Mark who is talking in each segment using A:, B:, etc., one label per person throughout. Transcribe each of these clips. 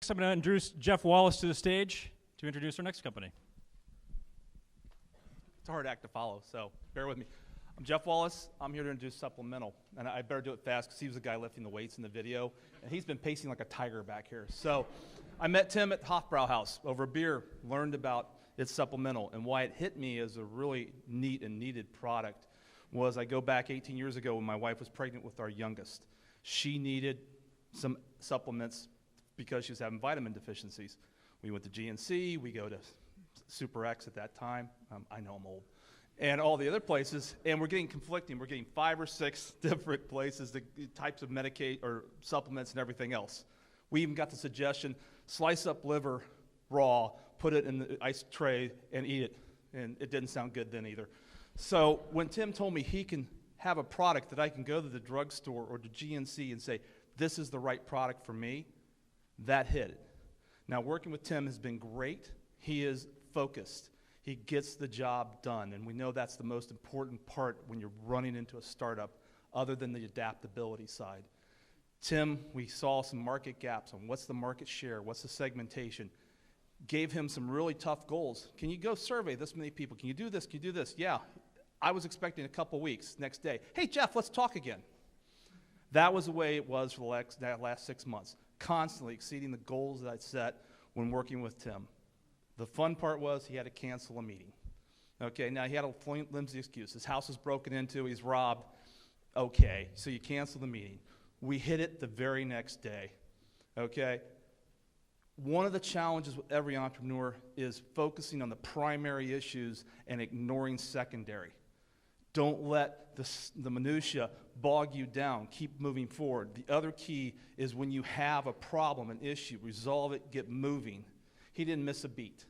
A: Next, I'm going to introduce Jeff Wallace to the stage to introduce our next company.
B: It's a hard act to follow, so bear with me. I'm Jeff Wallace. I'm here to introduce SuppleMENTAL, and I better do it fast because he was the guy lifting the weights in the video, and he's been pacing like a tiger back here. So I met Tim at Hofbrauhaus over a beer, learned about its SuppleMENTAL, and why it hit me as a really neat and needed product was I go back 18 years ago when my wife was pregnant with our youngest. She needed some supplements because she was having vitamin deficiencies. We went to GNC, we go to Super X at that time, I know I'm old, and all the other places, and we're getting conflicting. We're getting 5 or 6 different places, the types of Medicaid or supplements and everything else. We even got the suggestion, slice up liver raw, put it in the ice tray and eat it, and it didn't sound good then either. So when Tim told me he can have a product that I can go to the drugstore or to GNC and say, this is the right product for me, that hit it. Now working with Tim has been great. He is focused. He gets the job done, and we know that's the most important part when you're running into a startup other than the adaptability side. Tim, we saw some market gaps on what's the market share, what's the segmentation, gave him some really tough goals. Can you go survey this many people? Can you do this? Can you do this? Yeah. I was expecting a couple weeks, next day. Hey, Jeff, let's talk again. That was the way it was for the last 6 months, constantly exceeding the goals that I'd set when working with Tim. The fun part was he had to cancel a meeting. Okay, now he had a flimsy excuse. His house was broken into, he's robbed. Okay, so you cancel the meeting. We hit it the very next day. Okay? One of the challenges with every entrepreneur is focusing on the primary issues and ignoring secondary. Don't let the minutia bog you down. Keep moving forward. The other key is when you have a problem, an issue, resolve it, get moving. He didn't miss a beat.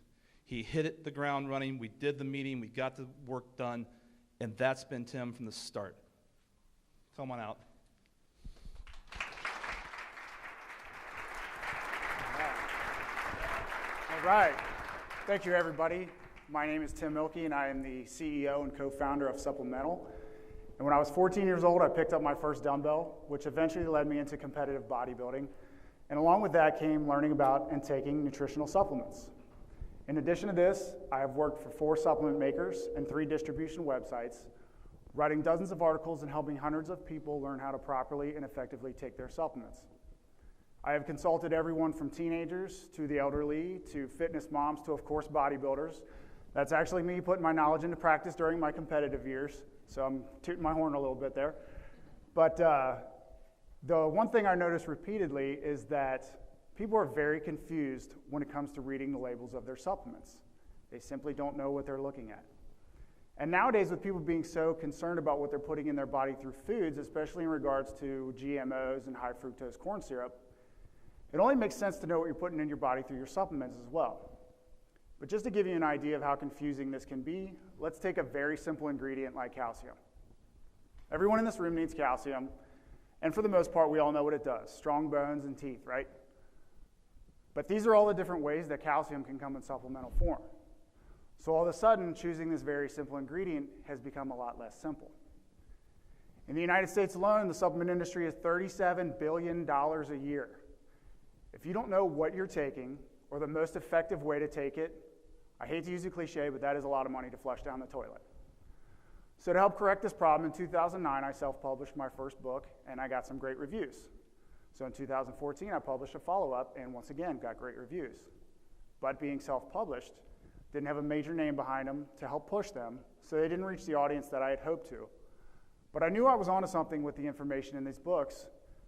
B: He hit it the ground running. We did the meeting. We got the work done. And that's been Tim from the start. Come on out.
C: All right. Thank you, everybody. My name is Tim Mielke, and I am the CEO and co-founder of SuppleMENTAL. And when I was 14 years old, I picked up my first dumbbell, which eventually led me into competitive bodybuilding. And along with that came learning about and taking nutritional supplements. In addition to this, I have worked for 4 supplement makers and 3 distribution websites, writing dozens of articles and helping hundreds of people learn how to properly and effectively take their supplements. I have consulted everyone from teenagers to the elderly to fitness moms to, of course, bodybuilders. That's actually me putting my knowledge into practice during my competitive years, so I'm tooting my horn a little bit there. But the one thing I notice repeatedly is that people are very confused when it comes to reading the labels of their supplements. They simply don't know what they're looking at. And nowadays, with people being so concerned about what they're putting in their body through foods, especially in regards to GMOs and high fructose corn syrup, it only makes sense to know what you're putting in your body through your supplements as well. But just to give you an idea of how confusing this can be, let's take a very simple ingredient like calcium. Everyone in this room needs calcium, and for the most part, we all know what it does. Strong bones and teeth, right? But these are all the different ways that calcium can come in supplemental form. So all of a sudden, choosing this very simple ingredient has become a lot less simple. In the United States alone, the supplement industry is $37 billion a year. If you don't know what you're taking or the most effective way to take it, I hate to use a cliche, but that is a lot of money to flush down the toilet. So to help correct this problem, in 2009, I self-published my first book, and I got some great reviews. So in 2014, I published a follow-up, and once again, got great reviews. But being self-published, didn't have a major name behind them to help push them, so they didn't reach the audience that I had hoped to. But I knew I was onto something with the information in these books,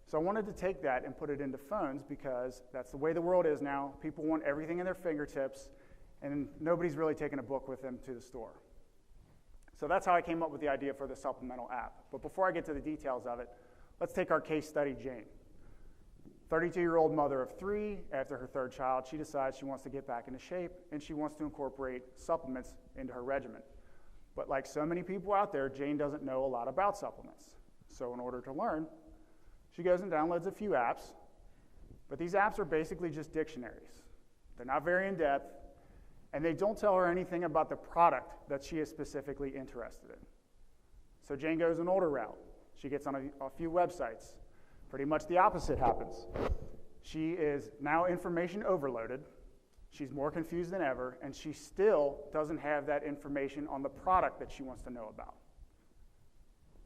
C: so I wanted to take that and put it into phones because that's the way the world is now. People want everything in their fingertips, and nobody's really taking a book with them to the store. So that's how I came up with the idea for the SuppleMENTAL app. But before I get to the details of it, let's take our case study, Jane. 32-year-old mother of 3, after her 3rd child, she decides she wants to get back into shape, and she wants to incorporate supplements into her regimen. But like so many people out there, Jane doesn't know a lot about supplements. So in order to learn, she goes and downloads a few apps, but these apps are basically just dictionaries. They're not very in-depth, and they don't tell her anything about the product that she is specifically interested in. So Jane goes an older route. She gets on a few websites. Pretty much the opposite happens. She is now information overloaded. She's more confused than ever, and she still doesn't have that information on the product that she wants to know about.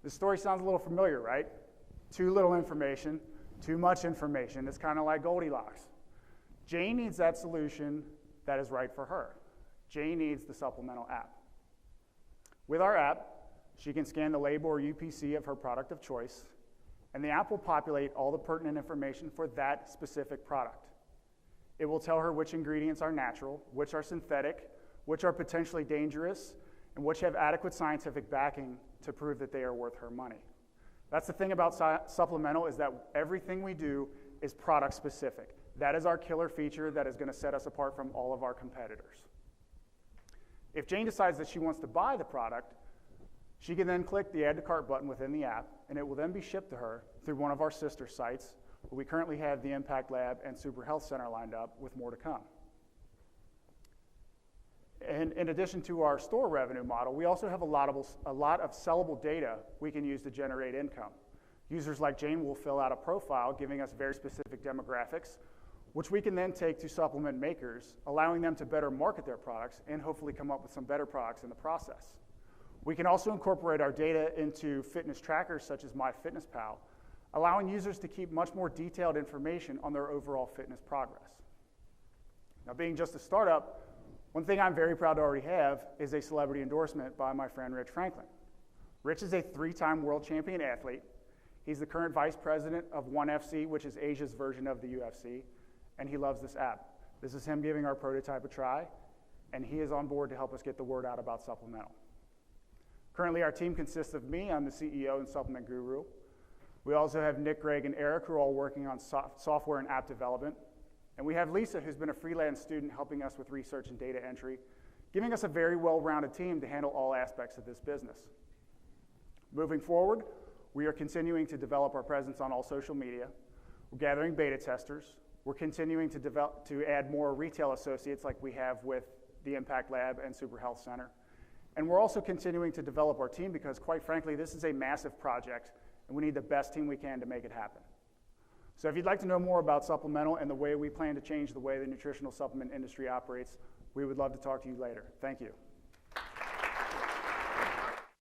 C: This story sounds a little familiar, right? Too little information, too much information. It's kind of like Goldilocks. Jane needs that solution that is right for her. Jane needs the SuppleMENTal app. With our app, she can scan the label or UPC of her product of choice, and the app will populate all the pertinent information for that specific product. It will tell her which ingredients are natural, which are synthetic, which are potentially dangerous, and which have adequate scientific backing to prove that they are worth her money. That's the thing about SuppleMENTal, is that everything we do is product specific. That is our killer feature that is going to set us apart from all of our competitors. If Jane decides that she wants to buy the product, she can then click the Add to Cart button within the app, and it will then be shipped to her through one of our sister sites, where we currently have the Impact Lab and Super Health Center lined up, with more to come. And in addition to our store revenue model, we also have a lot of sellable data we can use to generate income. Users like Jane will fill out a profile giving us very specific demographics, which we can then take to supplement makers, allowing them to better market their products and hopefully come up with some better products in the process. We can also incorporate our data into fitness trackers such as MyFitnessPal, allowing users to keep much more detailed information on their overall fitness progress. Now, being just a startup, one thing I'm very proud to already have is a celebrity endorsement by my friend Rich Franklin. Rich is a 3-time world champion athlete. He's the current vice president of ONE FC, which is Asia's version of the UFC, and he loves this app. This is him giving our prototype a try, and he is on board to help us get the word out about SuppleMENTal. Currently, our team consists of me. I'm the CEO and supplement guru. We also have Nick, Greg, and Eric, who are all working on software and app development. And we have Lisa, who's been a freelance student helping us with research and data entry, giving us a very well-rounded team to handle all aspects of this business. Moving forward, we are continuing to develop our presence on all social media. We're gathering beta testers. We're continuing to add more retail associates like we have with the Impact Lab and Super Health Center. And we're also continuing to develop our team because, quite frankly, this is a massive project, and we need the best team we can to make it happen. So if you'd like to know more about SuppleMENTal and the way we plan to change the way the nutritional supplement industry operates, we would love to talk to you later. Thank you.